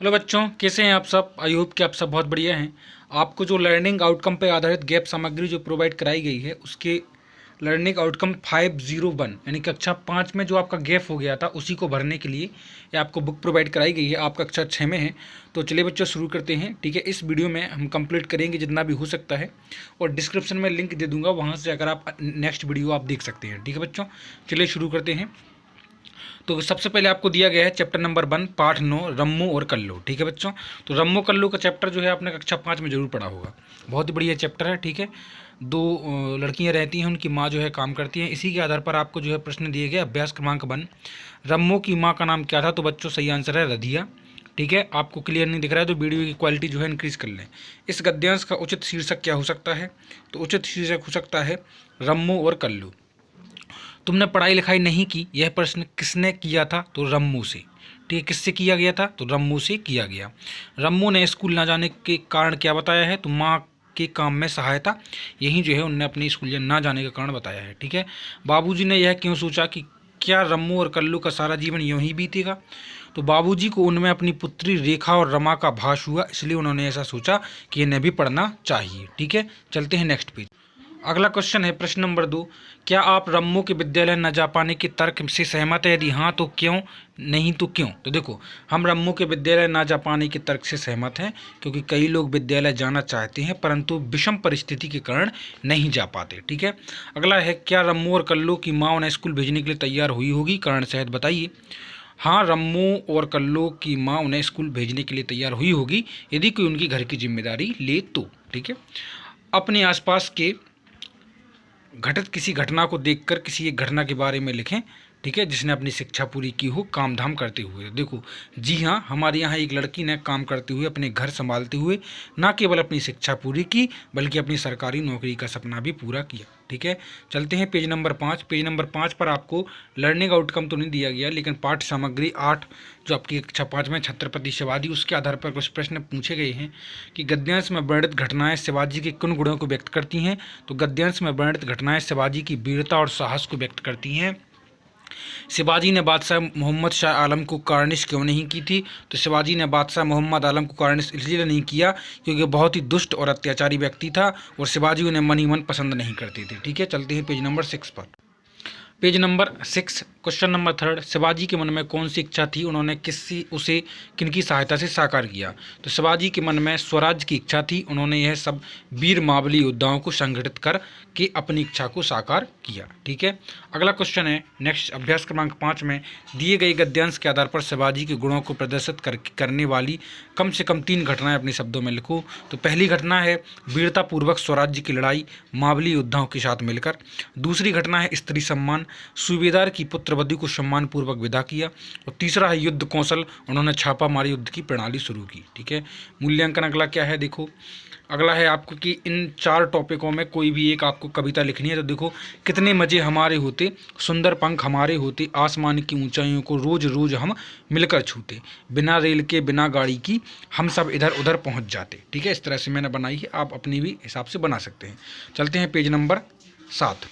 Hello बच्चों, कैसे हैं आप सब। आई होप कि आप सब बहुत बढ़िया हैं। आपको जो लर्निंग आउटकम पर आधारित गैप सामग्री जो प्रोवाइड कराई गई है उसके लर्निंग आउटकम 501 यानी कक्षा 5 में जो आपका गैप हो गया था उसी को भरने के लिए ये आपको बुक प्रोवाइड कराई गई है। आप कक्षा 6 में हैं। तो चलिए बच्चों शुरू करते हैं। ठीक है, इस वीडियो में हम कंप्लीट करेंगे जितना भी हो सकता है और डिस्क्रिप्शन में लिंक दे दूंगा, वहाँ से अगर आप नेक्स्ट वीडियो आप देख सकते हैं। ठीक है बच्चों, चलिए शुरू करते हैं। तो सबसे पहले आपको दिया गया है चैप्टर नंबर 1 पाठ 9 रम्मू और कल्लू। ठीक है बच्चों, तो रम्मू कल्लू का चैप्टर जो है आपने कक्षा 5 में जरूर पढ़ा होगा। बहुत ही बढ़िया चैप्टर है। ठीक है, दो लड़कियां रहती हैं, उनकी माँ जो है काम करती हैं। इसी के आधार पर आपको जो है प्रश्न दिए गए। अभ्यास क्रमांक 1, रम्मू की माँ का नाम क्या था। तो बच्चों सही आंसर है रधिया। ठीक है, आपको क्लियर नहीं दिख रहा है तो वीडियो की क्वालिटी जो है इंक्रीज़ कर लें। इस गद्यांश का उचित शीर्षक क्या हो सकता है। तो उचित शीर्षक हो सकता है रम्मू और कल्लू। तुमने पढ़ाई लिखाई नहीं की, यह प्रश्न किसने किया था। तो रम्मू से। ठीक है, किससे किया गया था। तो रम्मू से किया गया। रम्मू ने स्कूल ना जाने के कारण क्या बताया है। तो माँ के काम में सहायता, यही जो है उनने अपनी स्कूल ना जाने का कारण बताया है। ठीक है, बाबूजी ने यह क्यों सोचा कि क्या रम्मू और कल्लू का सारा जीवन यूं ही बीतेगा। तो बाबूजी को उनमें अपनी पुत्री रेखा और रमा का भास हुआ, इसलिए उन्होंने ऐसा सोचा कि इन्हें भी पढ़ना चाहिए। ठीक है, चलते हैं नेक्स्ट पेज। अगला क्वेश्चन है प्रश्न नंबर 2, क्या आप रम्मू के विद्यालय न जा पाने के तर्क से सहमत है। यदि हाँ तो क्यों, नहीं तो क्यों। तो देखो, हम रम्मू के विद्यालय न जा पाने के तर्क से सहमत हैं क्योंकि कई लोग विद्यालय जाना चाहते हैं परंतु विषम परिस्थिति के कारण नहीं जा पाते। ठीक है, अगला है क्या रम्मू और कल्लू की माँ उन्हें स्कूल भेजने के लिए तैयार हुई होगी। कारण सहित बताइए। हाँ, रम्मू और कल्लू की माँ उन्हें स्कूल भेजने के लिए तैयार हुई होगी यदि कोई उनकी घर की जिम्मेदारी ले तो। ठीक है, अपने आसपास के घटित किसी घटना को देखकर किसी एक घटना के बारे में लिखें। ठीक है, जिसने अपनी शिक्षा पूरी की हो काम धाम करते हुए। देखो, जी हाँ, हमारे यहाँ एक लड़की ने काम करते हुए अपने घर संभालते हुए ना केवल अपनी शिक्षा पूरी की बल्कि अपनी सरकारी नौकरी का सपना भी पूरा किया। ठीक है, चलते हैं पेज नंबर 5। पेज नंबर 5 पर आपको लर्निंग आउटकम तो नहीं दिया गया लेकिन पाठ्य सामग्री 8 जो आपकी कक्षा 5 में छत्रपति शिवाजी, उसके आधार पर कुछ प्रश्न पूछे गए हैं कि गद्यांश में वर्णित घटनाएं शिवाजी के किन गुणों को व्यक्त करती हैं। तो गद्यांश में वर्णित घटनाएं शिवाजी की वीरता और साहस को व्यक्त करती हैं। शिवाजी ने बादशाह मोहम्मद शाह आलम को कार्निश क्यों नहीं की थी। तो शिवाजी ने बादशाह मोहम्मद आलम को कार्निश इसलिए नहीं किया क्योंकि बहुत ही दुष्ट और अत्याचारी व्यक्ति था और शिवाजी उन्हें मन ही मन पसंद नहीं करते थे। ठीक है, चलते हैं पेज नंबर 6 पर। Page number 6 question number 3, Shivaji के मन में कौन सी इच्छा थी, उन्होंने किसी उसे किनकी सहायता से साकार किया। तो शिवाजी के मन में स्वराज की इच्छा थी, उन्होंने यह सब वीर मावली योद्धाओं को संगठित कर के अपनी इच्छा को साकार किया। ठीक है, अगला क्वेश्चन है नेक्स्ट अभ्यास क्रमांक 5 में दिए गए गद्यांश के आधार पर शिवाजी के गुणों को प्रदर्शित करने वाली कम से कम 3 घटनाएं अपने शब्दों में लिखो। तो पहली घटना है वीरतापूर्वक स्वराज्य की लड़ाई मावली योद्धाओं के साथ मिलकर। दूसरी घटना है स्त्री सम्मान, सूबेदार की पुत्रवधू को सम्मानपूर्वक विदा किया। और तीसरा है युद्ध कौशल, उन्होंने छापा मारी युद्ध की प्रणाली शुरू की। ठीक है, मूल्यांकन अगला क्या है देखो। अगला है आपको कि इन 4 टॉपिकों में कोई भी एक आपको कविता लिखनी है। तो देखो, कितने मज़े हमारे होते, सुंदर पंख हमारे होते, आसमान की ऊंचाइयों को रोज़ रोज़ हम मिलकर छूते, बिना रेल के बिना गाड़ी की हम सब इधर उधर पहुंच जाते। ठीक है, इस तरह से मैंने बनाई है, आप अपनी भी हिसाब से बना सकते हैं। चलते हैं पेज नंबर 7।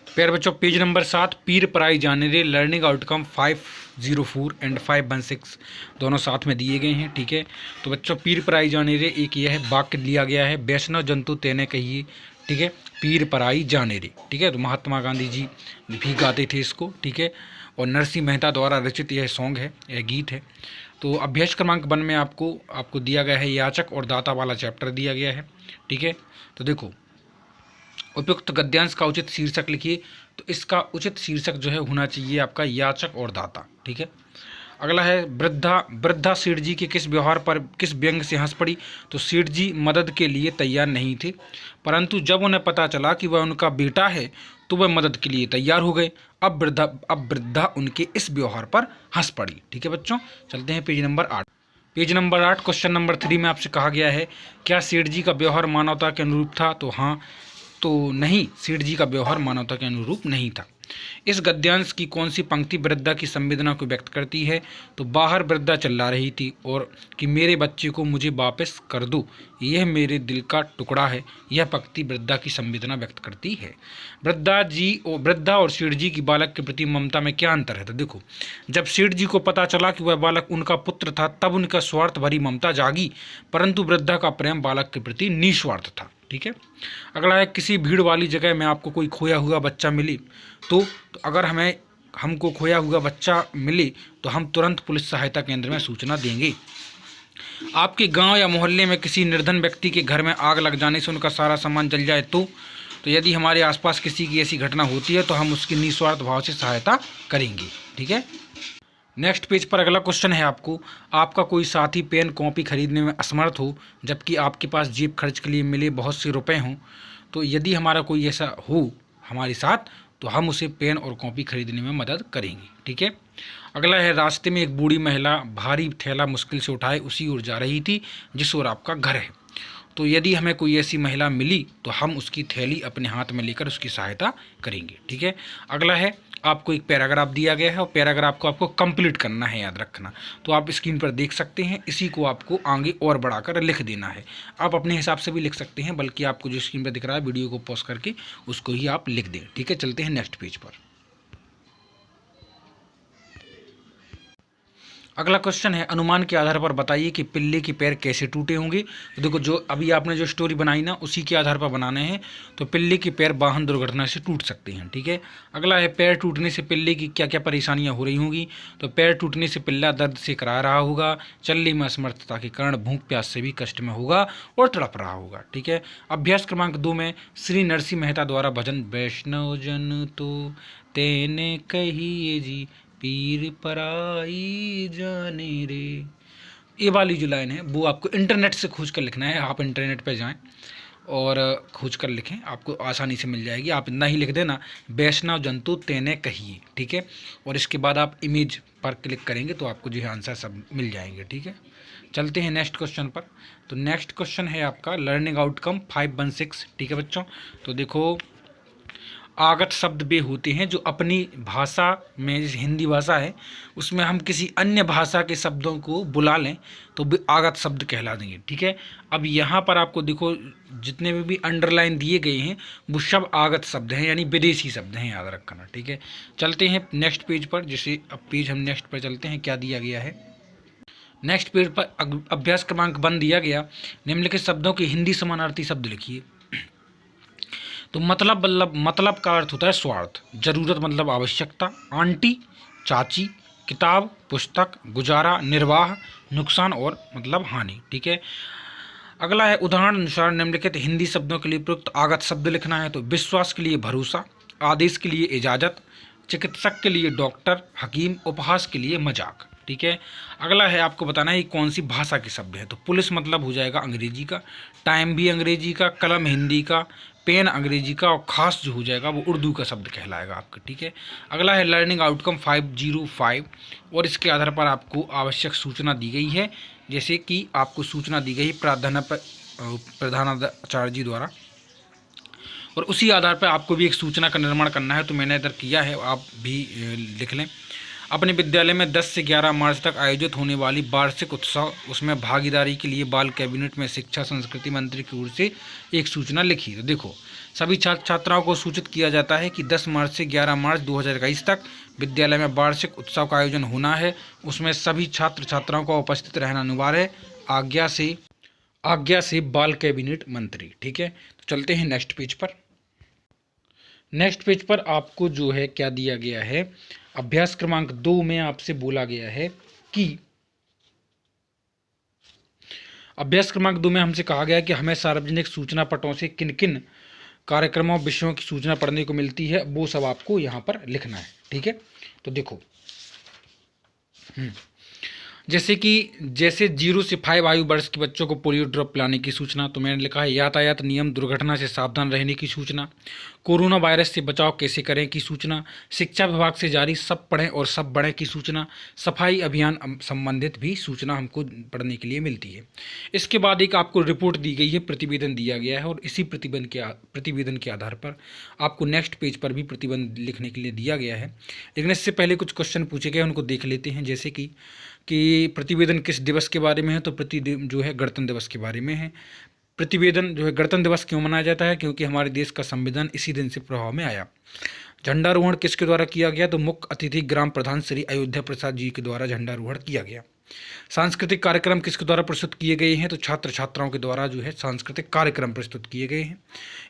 प्यारे बच्चों, पेज नंबर 7 पीर पराई जाने रे लर्निंग आउटकम 504 एंड 516 दोनों साथ में दिए गए हैं। ठीक है, तो बच्चों पीर पराई जाने रे एक यह वाक्य लिया गया है, वैष्णव जंतु तेने कहिए। ठीक है, पीर पराई जाने रे। ठीक है, तो महात्मा गांधी जी भी गाते थे इसको। ठीक है, और नरसिंह मेहता द्वारा रचित यह सॉन्ग है, यह गीत है। तो अभ्यास क्रमांक 1 में आपको दिया गया है याचक और दाता वाला चैप्टर दिया गया है। ठीक है, तो देखो, उपयुक्त गद्यांश का उचित शीर्षक लिखिए। तो इसका उचित शीर्षक जो है होना चाहिए आपका याचक और दाता। ठीक है, अगला है वृद्धा सेठ जी के किस व्यवहार पर किस व्यंग से हंस पड़ी। तो सेठ जी मदद के लिए तैयार नहीं थे परंतु जब उन्हें पता चला कि वह उनका बेटा है तो वह मदद के लिए तैयार हो गए। अब वृद्धा उनके इस व्यवहार पर हंस पड़ी। ठीक है बच्चों, चलते हैं page number 8। Page number 8 question number 3 में आपसे कहा गया है क्या सेठ जी का व्यवहार मानवता के अनुरूप था। तो हाँ, तो नहीं, सेठ जी का व्यवहार मानवता के अनुरूप नहीं था। इस गद्यांश की कौन सी पंक्ति वृद्धा की संवेदना को व्यक्त करती है? तो बाहर वृद्धा चिल्ला रही थी और कि मेरे बच्चे को मुझे वापस कर दो, यह मेरे दिल का टुकड़ा है। यह पंक्ति वृद्धा की संवेदना व्यक्त करती है। वृद्धा और सेठ जी की बालक के प्रति ममता में क्या अंतर है? तो देखो, जब सेठ जी को पता चला कि वह बालक उनका पुत्र था, तब उनका स्वार्थ भरी ममता जागी, परंतु वृद्धा का प्रेम बालक के प्रति निस्वार्थ था। ठीक है। अगला है, किसी भीड़ वाली जगह में आपको कोई खोया हुआ बच्चा मिले तो अगर हमको खोया हुआ बच्चा मिले तो हम तुरंत पुलिस सहायता केंद्र में सूचना देंगे। आपके गांव या मोहल्ले में किसी निर्धन व्यक्ति के घर में आग लग जाने से उनका सारा सामान जल जाए तो यदि हमारे आसपास किसी की ऐसी घटना होती है तो हम उसकी निस्वार्थ भाव से सहायता करेंगे। ठीक है। नेक्स्ट पेज पर अगला क्वेश्चन है आपका कोई साथी पेन कॉपी खरीदने में असमर्थ हो जबकि आपके पास जेब खर्च के लिए मिले बहुत से रुपए हों, तो यदि हमारा कोई ऐसा हो हमारे साथ तो हम उसे पेन और कॉपी खरीदने में मदद करेंगे। ठीक है। अगला है, रास्ते में एक बूढ़ी महिला भारी थैला मुश्किल से उठाए उसी ओर जा रही थी जिस ओर आपका घर है, तो यदि हमें कोई ऐसी महिला मिली तो हम उसकी थैली अपने हाथ में लेकर उसकी सहायता करेंगे। ठीक है। अगला है, आपको एक पैराग्राफ दिया गया है और पैराग्राफ को आपको कंप्लीट करना है, याद रखना। तो आप स्क्रीन पर देख सकते हैं, इसी को आपको आगे और बढ़ाकर लिख देना है। आप अपने हिसाब से भी लिख सकते हैं, बल्कि आपको जो स्क्रीन पर दिख रहा है वीडियो को पॉज करके उसको ही आप लिख दें। ठीक है। चलते हैं नेक्स्ट पेज पर। अगला क्वेश्चन है, अनुमान के आधार पर बताइए कि पिल्ले के पैर कैसे टूटे होंगे। तो देखो, जो अभी आपने जो स्टोरी बनाई ना उसी के आधार पर बनाने हैं। तो पिल्ले के पैर वाहन दुर्घटना से टूट सकते हैं। ठीक है। अगला है, पैर टूटने से पिल्ले की क्या क्या परेशानियां हो रही होंगी। तो पैर टूटने से पिल्ला दर्द से करा रहा होगा, चलने में असमर्थता के कारण भूख प्यास से भी कष्ट में होगा और तड़प रहा होगा। ठीक है। अभ्यास क्रमांक 2 में श्री नरसिंह मेहता द्वारा भजन वैष्णव जन तो तेने कहिए जी पीर पराई जाने रे, ये वाली जो लाइन है वो आपको इंटरनेट से खोज कर लिखना है। आप इंटरनेट पर जाएं और खोज कर लिखें, आपको आसानी से मिल जाएगी। आप इतना ही लिख देना, वैष्णव जंतु तेने कहिए। ठीक है। और इसके बाद आप इमेज पर क्लिक करेंगे तो आपको जो है आंसर सब मिल जाएंगे। ठीक है। चलते हैं नेक्स्ट क्वेश्चन पर। तो नेक्स्ट क्वेश्चन है आपका लर्निंग आउटकम 516। ठीक है बच्चों, तो देखो, आगत शब्द वे होते हैं जो अपनी भाषा में, जैसे हिंदी भाषा है उसमें हम किसी अन्य भाषा के शब्दों को बुला लें तो वे आगत शब्द कहला देंगे। ठीक है। अब यहाँ पर आपको देखो, जितने में भी अंडरलाइन दिए गए हैं वो सब आगत शब्द हैं, यानी विदेशी शब्द हैं, याद रखना। ठीक है। चलते हैं नेक्स्ट पेज पर। जैसे अब पेज हम नेक्स्ट पर चलते हैं, क्या दिया गया है। नेक्स्ट पेज पर अभ्यास क्रमांक 1 दिया गया, निम्नलिखित शब्दों के हिंदी समानार्थी शब्द लिखिए। तो मतलब का अर्थ होता है स्वार्थ, जरूरत मतलब आवश्यकता, आंटी चाची, किताब पुस्तक, गुजारा निर्वाह, नुकसान और मतलब हानि। ठीक है। अगला है, उदाहरण अनुसार निम्नलिखित हिंदी शब्दों के लिए प्रयुक्त आगत शब्द लिखना है। तो विश्वास के लिए भरोसा, आदेश के लिए इजाज़त, चिकित्सक के लिए डॉक्टर, हकीम, उपहास के लिए मजाक। ठीक है। अगला है, आपको बताना है कौन सी भाषा के शब्द है। तो पुलिस मतलब हो जाएगा अंग्रेजी का, टाइम भी अंग्रेजी का, कलम हिंदी का, पेन अंग्रेजी का, और खास जो हो जाएगा वो उर्दू का शब्द कहलाएगा आपका। ठीक है। अगला है लर्निंग आउटकम 505 और इसके आधार पर आपको आवश्यक सूचना दी गई है। जैसे कि आपको सूचना दी गई प्रधानाचार्य जी द्वारा, और उसी आधार पर आपको भी एक सूचना का निर्माण करना है। तो मैंने इधर किया है, आप भी लिख लें। अपने विद्यालय में 10 से 11 मार्च तक आयोजित होने वाली वार्षिक उत्सव, उसमें भागीदारी के लिए बाल कैबिनेट में शिक्षा संस्कृति मंत्री की ओर से एक सूचना लिखी। तो देखो, सभी छात्र छात्राओं को सूचित किया जाता है कि 10 मार्च से 11 मार्च 2021 तक विद्यालय में वार्षिक उत्सव का आयोजन होना है। उसमें सभी छात्र छात्राओं को उपस्थित रहना अनिवार्य है, आज्ञा से बाल कैबिनेट मंत्री। ठीक है। तो चलते हैं नेक्स्ट पेज पर। नेक्स्ट पेज पर आपको जो है क्या दिया गया है, अभ्यास क्रमांक 2 में आपसे बोला गया है कि अभ्यास क्रमांक 2 में हमसे कहा गया कि हमें सार्वजनिक सूचना पटों से किन किन कार्यक्रमों विषयों की सूचना पढ़ने को मिलती है, वो सब आपको यहाँ पर लिखना है। ठीक है। तो देखो, जैसे 0 से 5 आयु वर्ष के बच्चों को पोलियो ड्रॉप पिलाने की सूचना, तो मैंने लिखा है यातायात नियम दुर्घटना से सावधान रहने की सूचना, कोरोना वायरस से बचाव कैसे करें की सूचना, शिक्षा विभाग से जारी सब पढ़ें और सब बढ़ें की सूचना, सफाई अभियान संबंधित भी सूचना हमको पढ़ने के लिए मिलती है। इसके बाद एक आपको रिपोर्ट दी गई है, प्रतिवेदन दिया गया है और इसी प्रतिवेदन के आधार पर आपको नेक्स्ट पेज पर भी प्रतिवेदन लिखने के लिए दिया गया है। लेकिन इससे पहले कुछ क्वेश्चन पूछे गए, उनको देख लेते हैं। जैसे कि प्रतिवेदन किस दिवस के बारे में है, तो जो है गणतंत्र दिवस के बारे में है। प्रतिवेदन जो है गणतंत्र दिवस क्यों मनाया जाता है, क्योंकि हमारे देश का संविधान इसी दिन से प्रभाव में आया। झंडारोहण किसके द्वारा किया गया, तो मुख्य अतिथि ग्राम प्रधान श्री अयोध्या प्रसाद जी के द्वारा झंडारोहण किया गया। सांस्कृतिक कार्यक्रम किसके द्वारा प्रस्तुत किए गए हैं, तो छात्र छात्राओं के द्वारा जो है सांस्कृतिक कार्यक्रम प्रस्तुत किए गए हैं।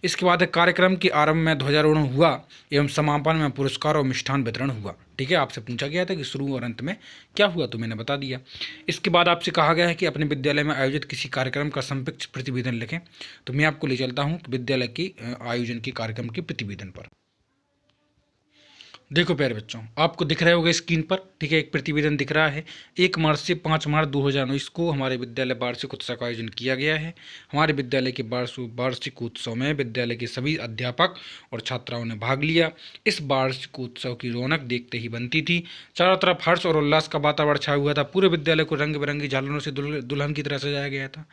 इसके बाद कार्यक्रम के आरंभ में ध्वजारोहण हुआ एवं समापन में पुरस्कार और मिष्ठान वितरण हुआ। ठीक है, आपसे पूछा गया था कि शुरू और अंत में क्या हुआ, तो मैंने बता दिया। इसके बाद आपसे कहा गया है कि अपने विद्यालय में आयोजित किसी कार्यक्रम का संक्षिप्त प्रतिवेदन लिखें, तो मैं आपको ले चलता हूँ विद्यालय की आयोजन के कार्यक्रम के प्रतिवेदन पर। देखो प्यारे बच्चों, आपको दिख रहा होगा स्क्रीन पर, ठीक है, एक प्रतिवेदन दिख रहा है। 1 मार्च से 5 मार्च 2019 को हमारे विद्यालय वार्षिक उत्सव का आयोजन किया गया है। हमारे विद्यालय के वार्षिक उत्सव में विद्यालय के सभी अध्यापक और छात्राओं ने भाग लिया। इस वार्षिक उत्सव की रौनक देखते ही बनती थी। चारों तरफ हर्ष और उल्लास का वातावरण छाया हुआ था। पूरे विद्यालय को रंग बिरंगी झालरों से दुल्हन की तरह सजाया गया था।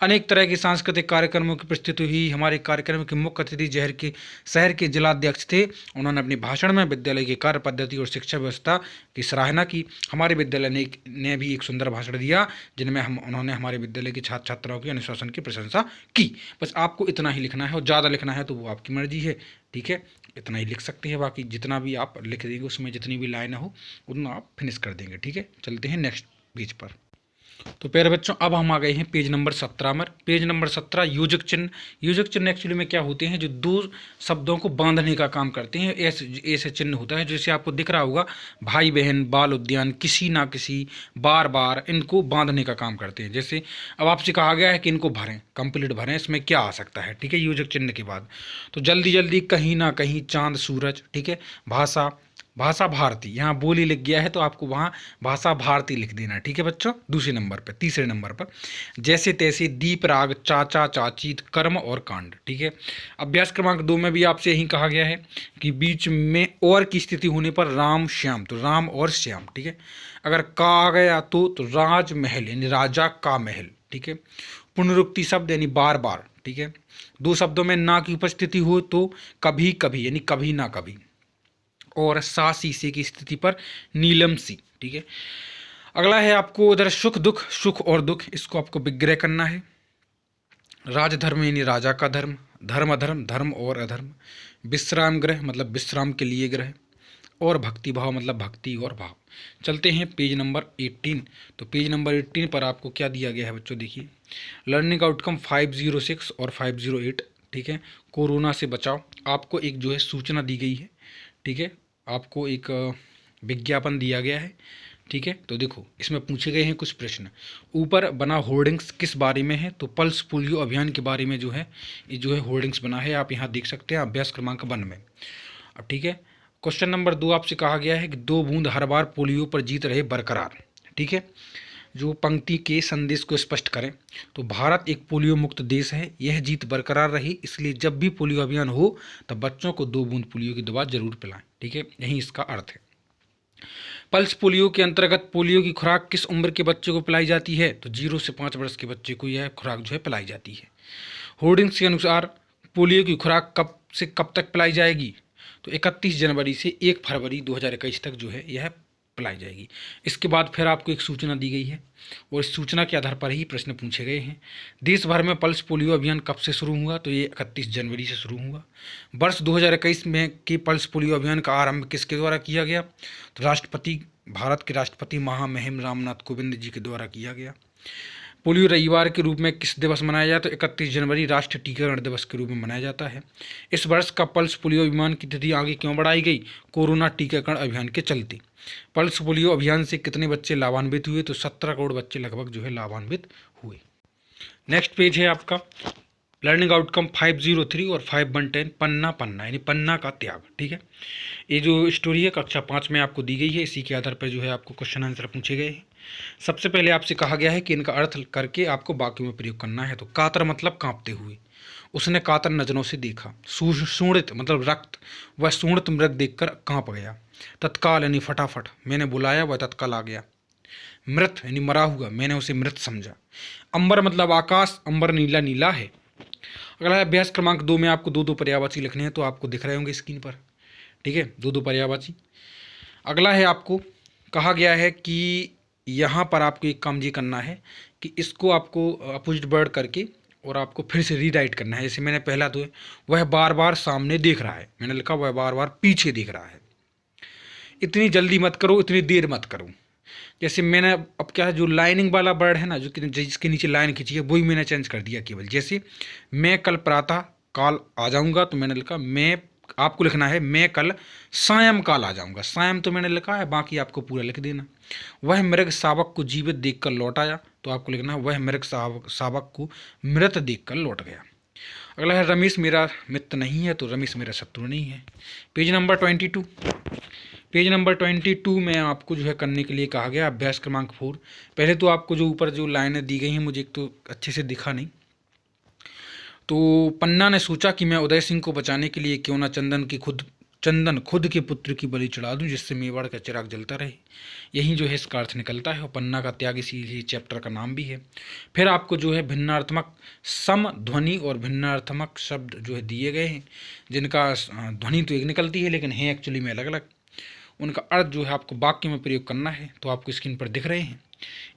अनेक तरह के सांस्कृतिक कार्यक्रमों की प्रस्तुति हुई। हमारे कार्यक्रम के मुख्य अतिथि शहर के जिलाध्यक्ष थे। उन्होंने अपने भाषण में विद्यालय की कार्य पद्धति और शिक्षा व्यवस्था की सराहना की। हमारे विद्यालय ने भी एक सुंदर भाषण दिया, जिनमें उन्होंने हमारे विद्यालय के छात्र छात्राओं की अनुशासन की प्रशंसा की। बस आपको इतना ही लिखना है, और ज़्यादा लिखना है तो वो आपकी मर्जी है। ठीक है, इतना ही लिख सकते हैं, बाकी जितना भी आप लिख देंगे उसमें जितनी भी लाइन हो उतना आप फिनिश कर देंगे। ठीक है, चलते हैं नेक्स्ट पेज पर। तो प्यारे बच्चों, अब हम आ गए हैं पेज नंबर 17 पर। पेज नंबर 17 योजक चिन्ह। योजक चिन्ह एक्चुअली में क्या होते हैं, जो दो शब्दों को बांधने का काम करते हैं। ऐसे चिन्ह होता है, जैसे आपको दिख रहा होगा भाई बहन, बाल उद्यान, किसी ना किसी, बार बार, इनको बांधने का काम करते हैं। जैसे अब आपसे कहा गया है कि इनको भरें, कंप्लीट भरें, इसमें क्या आ सकता है। ठीक है, योजक चिन्ह के बाद तो जल्दी जल्दी, कहीं ना कहीं, चांद सूरज। ठीक है, भाषा भारती, यहाँ बोली लिख गया है तो आपको वहाँ भाषा भारती लिख देना। ठीक है बच्चों। दूसरे नंबर पर, तीसरे नंबर पर जैसे तैसे, दीप राग, चाचा चाची, कर्म और कांड। ठीक है, अभ्यास क्रमांक 2 में भी आपसे यही कहा गया है कि बीच में और की स्थिति होने पर राम श्याम, तो राम और श्याम। ठीक है, अगर का आ गया तो राजमहल यानी राजा का महल। ठीक है, पुनरुक्ति शब्द यानी बार बार। ठीक है, दो शब्दों में ना की उपस्थिति हो तो कभी कभी यानी कभी ना कभी, और सा शीशे की स्थिति पर नीलम सी। ठीक है, अगला है आपको उधर सुख दुख, सुख और दुख, इसको आपको विग्रह करना है। राजधर्म यानी राजा का धर्म, धर्म अधर्म, धर्म और अधर्म, विश्राम ग्रह मतलब विश्राम के लिए ग्रह, और भक्ति भाव मतलब भक्ति और भाव। चलते हैं पेज नंबर 18। तो पेज नंबर 18 पर आपको क्या दिया गया है बच्चों, देखिए लर्निंग आउटकम 506 और 508। ठीक है, कोरोना से बचाव, आपको एक जो है सूचना दी गई है। ठीक है, आपको एक विज्ञापन दिया गया है। ठीक है, तो देखो इसमें पूछे गए हैं कुछ प्रश्न। ऊपर बना होर्डिंग्स किस बारे में है, तो पल्स पोलियो अभियान के बारे में जो है ये जो है होर्डिंग्स बना है, आप यहाँ देख सकते हैं अभ्यास क्रमांक 1 में। अब ठीक है, क्वेश्चन नंबर 2 आपसे कहा गया है कि 2 बूंद हर बार पोलियो पर जीत रहे बरकरार। ठीक है, जो पंक्ति के संदेश को स्पष्ट करें। तो भारत एक पोलियो मुक्त देश है, यह जीत बरकरार रही, इसलिए जब भी पोलियो अभियान हो तब बच्चों को 2 बूंद पोलियो की दवा जरूर पिलाएं। ठीक है, यही इसका अर्थ है। पल्स पोलियो के अंतर्गत पोलियो की खुराक किस उम्र के बच्चे को पिलाई जाती है, तो 0 से 5 वर्ष के बच्चे को यह खुराक जो है पिलाई जाती है। होर्डिंग्स के अनुसार पोलियो की खुराक कब से कब तक पिलाई जाएगी, तो 31 जनवरी से 1 फरवरी 2021 तक जो है यह पिलाई जाएगी। इसके बाद फिर आपको एक सूचना दी गई है और इस सूचना के आधार पर ही प्रश्न पूछे गए हैं। देश भर में पल्स पोलियो अभियान कब से शुरू हुआ, तो ये 31 जनवरी से शुरू हुआ। वर्ष 2021 में के पल्स पोलियो अभियान का आरंभ किसके द्वारा किया गया, तो भारत के राष्ट्रपति महामहिम रामनाथ कोविंद जी के द्वारा किया गया। पोलियो रविवार के रूप में किस दिवस मनाया जाता है, तो 31 जनवरी राष्ट्रीय टीकाकरण दिवस के रूप में मनाया जाता है। इस वर्ष का पल्स पोलियो अभियान की तिथि आगे क्यों बढ़ाई गई, कोरोना टीकाकरण अभियान के चलते। पल्स पोलियो अभियान से कितने बच्चे लाभान्वित हुए, तो 17 करोड़ बच्चे लगभग जो है लाभान्वित हुए। नेक्स्ट पेज है आपका लर्निंग आउटकम 503 और 5110, पन्ना यानी पन्ना का त्याग। ठीक है, ये जो स्टोरी है कक्षा 5 में आपको दी गई है, इसी के आधार पर जो है आपको क्वेश्चन आंसर पूछे गए हैं। सबसे पहले आपसे कहा गया है कि इनका अर्थ करके आपको वाक्य में प्रयोग करना है। तो कातर मतलब कांपते हुए। उसने कातर नजरों से देखा। सूणित मतलब रक्त। वह सूणित मृग देखकर कांप गया। तत्काल यानी फटाफट। मैंने बुलाया, वह तत्काल आ गया। मृत यानी मरा हुआ। मैंने उसे मृत समझा। अंबर मतलब आकाश। अंबर नीला नीला है। अगला है अभ्यास क्रमांक 2 में आपको दो दो पर्यायवाची लिखने हैं, तो आपको दिख रहे होंगे स्क्रीन पर। ठीक है, दो दो पर्यायवाची। अगला है आपको कहा गया है कि यहाँ पर आपको एक काम ये करना है कि इसको आपको अपोजिट वर्ड करके और आपको फिर से रीराइट करना है। जैसे मैंने पहला तो वह बार बार सामने देख रहा है, मैंने लिखा वह बार बार पीछे देख रहा है। इतनी जल्दी मत करो, इतनी देर मत करो। जैसे मैंने अब क्या है, जो लाइनिंग वाला वर्ड है ना, जो जिसके नीचे लाइन खींची है, वही मैंने चेंज कर दिया केवल। जैसे मैं कल प्रातः काल आ जाऊंगा, तो मैंने लिखा मैं, आपको लिखना है मैं कल सायंकाल आ जाऊंगा। सायं तो मैंने लिखा है, बाकी आपको पूरा लिख देना। वह मृग शावक को जीवित देखकर लौट आया, तो आपको लिखना है वह मृग शावक को मृत देखकर लौट गया। अगला है रमेश मेरा मित्र नहीं है, तो रमेश मेरा शत्रु नहीं है। Page number 22। पेज नंबर 22 में आपको जो है करने के लिए कहा गया अभ्यास क्रमांक 4। पहले तो आपको जो ऊपर जो लाइनें दी गई हैं, मुझे एक तो अच्छे से दिखा नहीं। तो पन्ना ने सोचा कि मैं उदय सिंह को बचाने के लिए क्यों ना चंदन खुद के पुत्र की बलि चढ़ा दूं, जिससे मेवाड़ का चिराग जलता रहे। यही जो है इसका अर्थ निकलता है, और पन्ना का त्याग इसी चैप्टर का नाम भी है। फिर आपको जो है भिन्नार्थमक सम ध्वनि और भिन्नार्थमक शब्द जो है दिए गए हैं, जिनका ध्वनि तो एक निकलती है लेकिन है एक्चुअली में अलग अलग। उनका अर्थ जो है आपको वाक्य में प्रयोग करना है, तो आपको स्क्रीन पर दिख रहे हैं,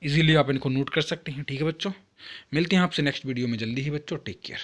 इजीली आप इनको नोट कर सकते हैं। ठीक है बच्चों, मिलते हैं आपसे नेक्स्ट वीडियो में जल्दी ही बच्चों। Take care.